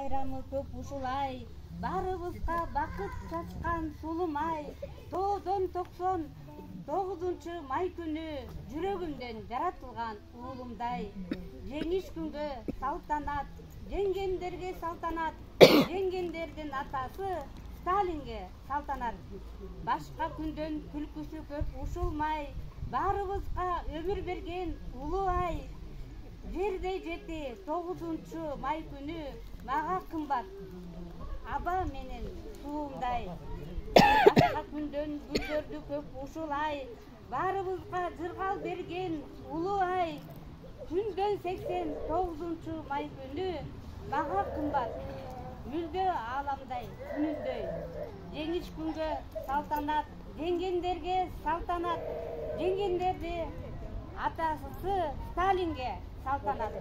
байрамы көп ушулай, барыбызга бакыт чачкан сулум ай. Тоодон 99 май күнү жүрөгүмдөн жаратылган уулумдай. Жеңиш күнгө салтанат, жеңгендерге салтанат, жеңгендердин атасы Сталинге салтанат. Башка күндөн күлкүсү көп ушулмай, барыбызга өмүр берген улуу ай. Жердей жети 9 май күнү мага кымбат, аба менен суумдай. Башка күндөн гүлдөрдү көп ушулай, барыбызга жыргал берген улуу ай. Күндөн 89 май күнү мага кымбат, мүлдө ааламдай күнүндөй. Жеңиш күнгө салтанат, жеңгендерге салтанат, жеңгендерди атасы Сталинге салтанат.